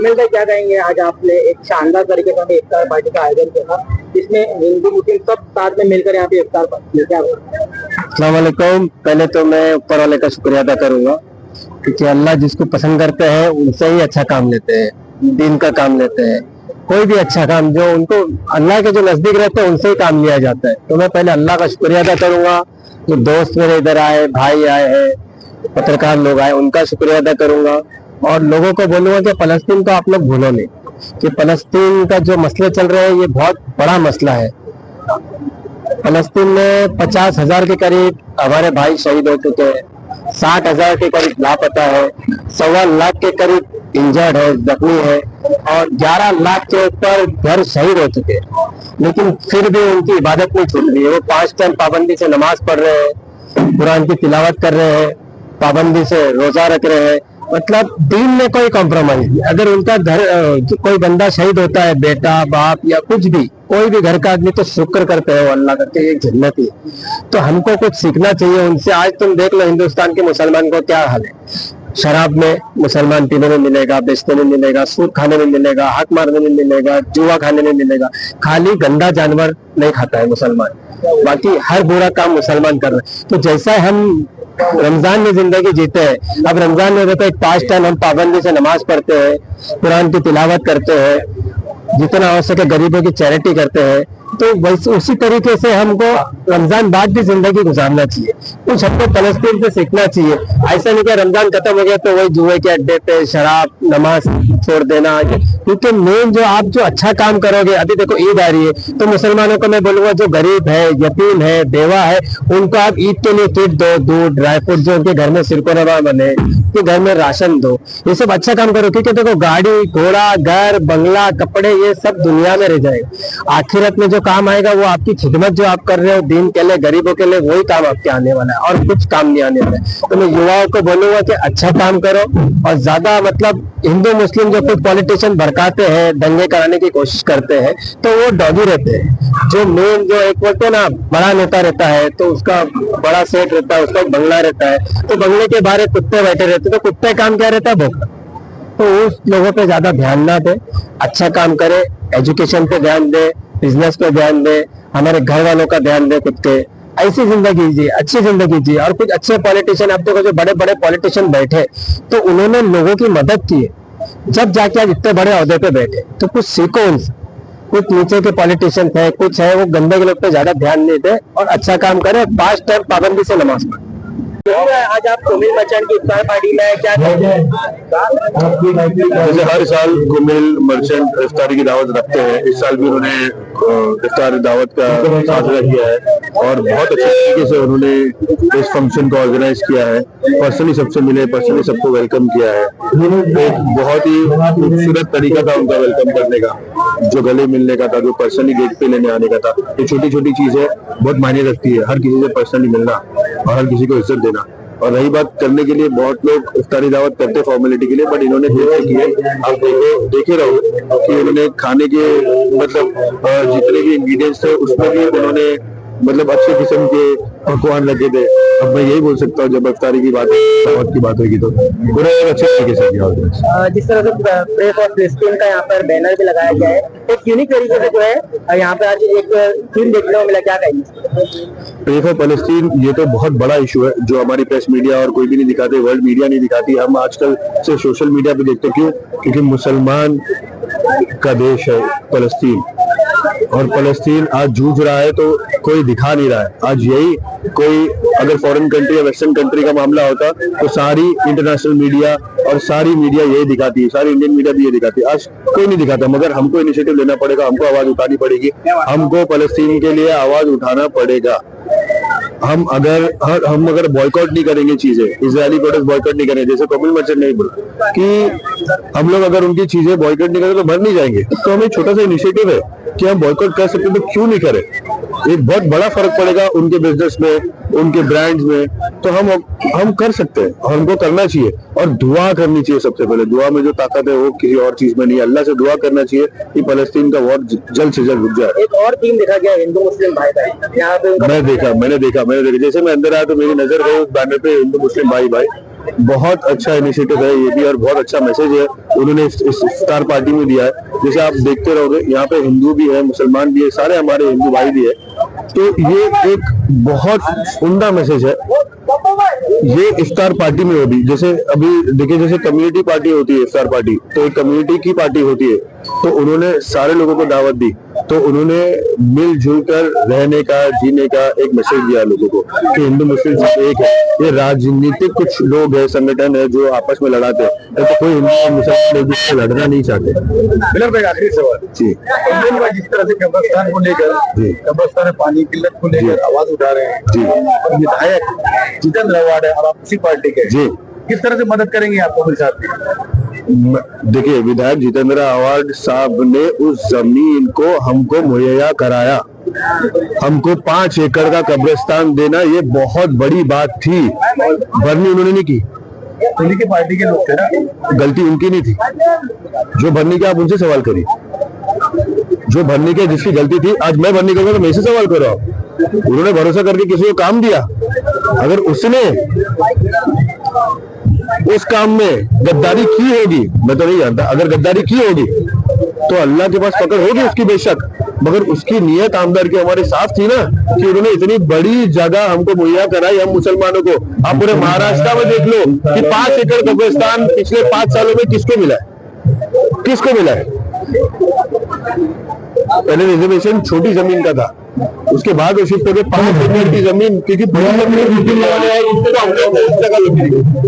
सुनील भाई क्या कहेंगे, आज आपने एक शानदार तरीके से इफ्तार पार्टी का आयोजन किया था, जिसमें हिंदू मुस्लिम सब साथ में मिलकर यहाँ पे इफ्तार पार्टी किया। अस्सलाम वालेकुम। पहले तो मैं ऊपर वाले का शुक्रिया अदा करूंगा, क्योंकि अल्लाह जिसको पसंद करते हैं उनसे ही अच्छा काम लेते हैं, दीन का काम लेते हैं। कोई भी अच्छा काम जो उनको अल्लाह के जो नजदीक रहते हैं उनसे ही काम लिया जाता है। तो मैं पहले अल्लाह का शुक्रिया अदा करूंगा। जो दोस्त मेरे इधर आए, भाई आए हैं, पत्रकार लोग आए, उनका शुक्रिया अदा करूंगा। और लोगों को बोलूंगा कि फलस्तीन को आप लोग भूलो नहीं, कि फलस्तीन का जो मसले चल रहे हैं ये बहुत बड़ा मसला है। फलस्तीन में 50,000 के करीब हमारे भाई शहीद हो चुके हैं, 60,000 के करीब लापता है, 1.25 लाख के करीब इंजर्ड है, जख्मी है, और 11 लाख के ऊपर घर शहीद हो चुके हैं। लेकिन फिर भी उनकी इबादत नहीं छूट रही है। वो 5 टाइम पाबंदी से नमाज पढ़ रहे हैं, कुरान की तिलावत कर रहे हैं, पाबंदी से रोजा रख रहे हैं। मतलब दीन में कोई कॉम्प्रोमाइज नहीं। अगर उनका घर कोई बंदा शहीद होता है, बेटा बाप या कुछ भी, कोई भी घर का आदमी, तो शुक्र करते हैं अल्लाह करके एक जन्नत ही। तो हमको कुछ सीखना चाहिए उनसे। आज तुम देख लो हिंदुस्तान के मुसलमान को क्या हाल है। शराब में मुसलमान पीने में मिलेगा, बेचने में मिलेगा, सूद खाने में मिलेगा, हाथ मारने में मिलेगा, जुआ खाने में मिलेगा। खाली गंदा जानवर नहीं खाता है मुसलमान, बाकी हर बुरा काम मुसलमान कर रहे हैं। तो जैसा हम रमजान में जिंदगी जीते हैं, अब रमजान में देखो 5 टाइम हम पाबंदी से नमाज पढ़ते हैं, कुरान की तिलावत करते हैं, जितना हो सके गरीबों की चैरिटी करते हैं। तो वैसे उसी तरीके से हमको रमजान बाद भी जिंदगी गुजारना चाहिए। कुछ हमको फलस्तीन से सीखना चाहिए। ऐसा नहीं कि रमजान खत्म हो गया तो वही जुए के अड्डे पे शराब नमाज छोड़ देना। क्योंकि मेन जो आप जो अच्छा काम करोगे, अभी देखो ईद आ रही है, तो मुसलमानों को मैं बोलूंगा जो गरीब है, यतीम है, बेवा है, उनको आप ईद के लिए किट दो, दूध, ड्राई फ्रूट, जो उनके घर में सिरकोरमा बने, उनके घर में राशन दो। ये सब अच्छा काम करो। क्योंकि देखो गाड़ी घोड़ा, घर बंगला, कपड़े, ये सब दुनिया में रह जाएगा। आखिरत में जो काम आएगा वो आपकी खिदमत जो आप कर रहे हो दीन के लिए, गरीबों के लिए, वही काम आपके आने वाला है, और कुछ काम नहीं आने वाला है। तो मैं युवाओं को बोलूंगा कि अच्छा काम करो, और ज्यादा मतलब हिंदू मुस्लिम जो कुछ पॉलिटिशियन भड़काते हैं, दंगे कराने की कोशिश करते हैं, तो वो डॉगी रहते हैं। जो मेन जो एक बोलते ना बड़ा नेता रहता है, तो उसका बड़ा सेठ रहता है, उसका बंगला रहता है, तो बंगले के बाहर कुत्ते बैठे रहते हैं। तो कुत्ते काम क्या रहता है, भोंकना। तो उस लोगों पे ज्यादा ध्यान ना दे, अच्छा काम करे, एजुकेशन पे ध्यान दे, बिजनेस पे ध्यान दे, हमारे घर वालों का ध्यान दे खुद के। ऐसी जिंदगी जी, अच्छी जिंदगी जी। और कुछ अच्छे पॉलिटिशियन, अब देखो जो बड़े बड़े पॉलिटिशियन बैठे, तो उन्होंने लोगों की मदद की है, जब जाके आज इतने बड़े ओहदे पे बैठे। तो कुछ सीखो उनसे। कुछ नीचे के पॉलिटिशियन है, कुछ है वो गंदे के लोग पे ज्यादा ध्यान नहीं दे, और अच्छा काम करे, 5 टाइम पाबंदी से नमाज पढ़े। आज आप कुमिल मर्चेंट की इफ्तार पार्टी में क्या जैसे हर साल कुमिल मर्चेंट इफ्तारी की दावत रखते हैं, इस साल भी उन्होंने इफ्तारी दावत का साझा किया है, और बहुत अच्छे तरीके से उन्होंने इस फंक्शन को ऑर्गेनाइज किया है। पर्सनली सबसे मिले, पर्सनली सबको वेलकम किया है। एक बहुत ही खूबसूरत तरीका था उनका वेलकम करने का, जो गले मिलने का था, जो पर्सनली गेट पे लेने आने का था। ये छोटी छोटी चीजें बहुत मायने रखती है, हर किसी से पर्सनली मिलना और हर किसी को इज्जत देना। और रही बात करने के लिए, बहुत लोग इफ्तारी दावत करते हैं फॉर्मेलिटी के लिए, बट इन्होंने देखे किए। आप देखे रहो कि उन्होंने खाने के मतलब जितने भी इंग्रेडिएंट्स थे उसमें भी उन्होंने मतलब अच्छे किस्म के पकवान लगे थे। अब मैं यही बोल सकता हूँ, जब इफ्तारी की बात, दावत की बात होगी, तो उन्होंने अच्छे तरीके से किया। जिस तरह से प्रेस ऑफ फिलिस्तीन का यहाँ पर बैनर भी लगाया गया है, एक यूनिक तरीके से जो है यहाँ पे आज एक फिल्म देखने को मिला, क्या कहेंगे? प्रेस ऑफ पैलेस्टीन ये तो बहुत बड़ा इशू है, जो हमारी प्रेस मीडिया और कोई भी नहीं दिखाते, वर्ल्ड मीडिया नहीं दिखाती। हम आजकल से सोशल मीडिया पे देखते। क्यों? क्योंकि मुसलमान का देश है पैलेस्टीन, और पैलेस्टीन आज जूझ रहा है तो कोई दिखा नहीं रहा है। आज यही कोई अगर फॉरेन कंट्री या वेस्टर्न कंट्री का मामला होता तो सारी इंटरनेशनल मीडिया और सारी मीडिया यही दिखाती है, सारी इंडियन मीडिया भी ये दिखाती है। आज कोई नहीं दिखाता, मगर हमको इनिशिएटिव लेना पड़ेगा, हमको आवाज उठानी पड़ेगी, हमको पैलेस्टीन के लिए आवाज उठाना पड़ेगा। हम अगर बॉयकॉट नहीं करेंगे चीजें, इजरायली प्रोडक्ट बॉयकॉट नहीं करेंगे, जैसे कुमिल मर्चेंट ने बोला कि हम लोग अगर उनकी चीजें बॉयकॉट नहीं करेंगे तो मर नहीं जाएंगे। तो हमें छोटा सा इनिशिएटिव है कि हम बॉयकॉट कर सकते हैं, तो क्यों नहीं करें? एक बहुत बड़ा फर्क पड़ेगा उनके बिजनेस में, उनके ब्रांड्स में। तो हम कर सकते हैं, और हमको करना चाहिए, और दुआ करनी चाहिए। सबसे पहले दुआ में जो ताकत है वो किसी और चीज में नहीं है। अल्लाह से दुआ करना चाहिए कि फलस्तीन का वॉर जल्द से जल्द रुक जाए। एक और टीम देखा गया हिंदू मुस्लिम भाई भाई यहाँ पे, मैंने देखा जैसे मैं अंदर आया तो मेरी नजर गई उस बैनर पे, हिंदू मुस्लिम भाई भाई। बहुत अच्छा इनिशिएटिव है ये भी और बहुत अच्छा मैसेज है उन्होंने इस इफ्तार पार्टी में दिया है। जैसे आप देखते रहोगे यहाँ पे हिंदू भी है, मुसलमान भी है, सारे हमारे हिंदू भाई भी है, तो ये एक बहुत उम्दा मैसेज है। ये इफ्तार पार्टी में होगी, जैसे अभी देखिए जैसे कम्युनिटी पार्टी होती है इफ्तार पार्टी, तो एक कम्युनिटी की पार्टी होती है, तो उन्होंने सारे लोगों को दावत दी, तो उन्होंने मिलजुल कर रहने का, जीने का एक मैसेज दिया लोगों को कि हिंदू मुस्लिम सब एक है। ये राजनीतिक कुछ लोग है, संगठन है जो आपस में लड़ाते हैं, तो कोई हिंदू और मुसलमान एक दूसरे से लड़ना नहीं चाहते। बिलर भाई आखिरी सवाल जी जिस तरह से कब्रिस्तान को लेकर कब्रिस्तान में पानी की किल्लत को लेकर आवाज उठा रहे हैं जी विधायक जितेंद्र अवार्ड है और आप उसी पार्टी के जी किस तरह से मदद करेंगे आपको मेरे साथ? देखिए विधायक जितेंद्र अवार्ड साहब ने उस जमीन को हमको मुहैया कराया, हमको 5 एकड़ का कब्रिस्तान देना ये बहुत बड़ी बात थी, भरनी उन्होंने नहीं की, उन्हीं की पार्टी के लोग थे ना, गलती उनकी नहीं थी। जो भरनी के आप उनसे सवाल करिए, जो भरनी के जिसकी गलती थी, आज मैं भरनी करूंगा तो मैं से सवाल कर रहा हूँ। उन्होंने भरोसा करके किसी को काम दिया, अगर उसने उस काम में गद्दारी की होगी, मैं तो नहीं जानता, अगर गद्दारी की होगी तो अल्लाह के पास पकड़ होगी उसकी बेशक, मगर उसकी नियत आमदार की हमारे साफ थी ना कि उन्होंने इतनी बड़ी जगह हमको मुहैया कराई, हम मुसलमानों को। आप पूरे महाराष्ट्र में देख लो कि 5 एकड़ कब्रिस्तान पिछले 5 सालों में किसको मिला है, किसको मिला है? पहले रिजर्वेशन छोटी जमीन का था, उसके बाद वो शिफ्ट हो गए 5 एकड़ की जमीन, क्योंकि बड़ी जमीन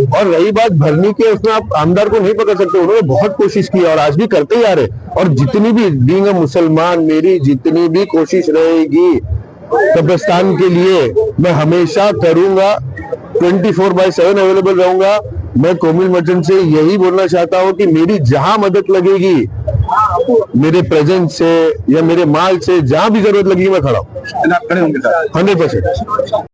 और रही बात भरनी के, उसमें आप आमदार को नहीं पकड़ सकते, उन्होंने बहुत कोशिश की और आज भी करते ही आ रहे, और जितनी भी बीइंग अ मुसलमान मेरी जितनी भी कोशिश रहेगी कब्रिस्तान के लिए मैं हमेशा करूंगा, 24/7 अवेलेबल रहूंगा। मैं कोमिल मर्चेंट से यही बोलना चाहता हूं कि मेरी जहां मदद लगेगी, मेरे प्रेजेंस से या मेरे माल से जहां भी जरूरत लगी मैं खड़ा हूं, खड़े होंगे सर 100%।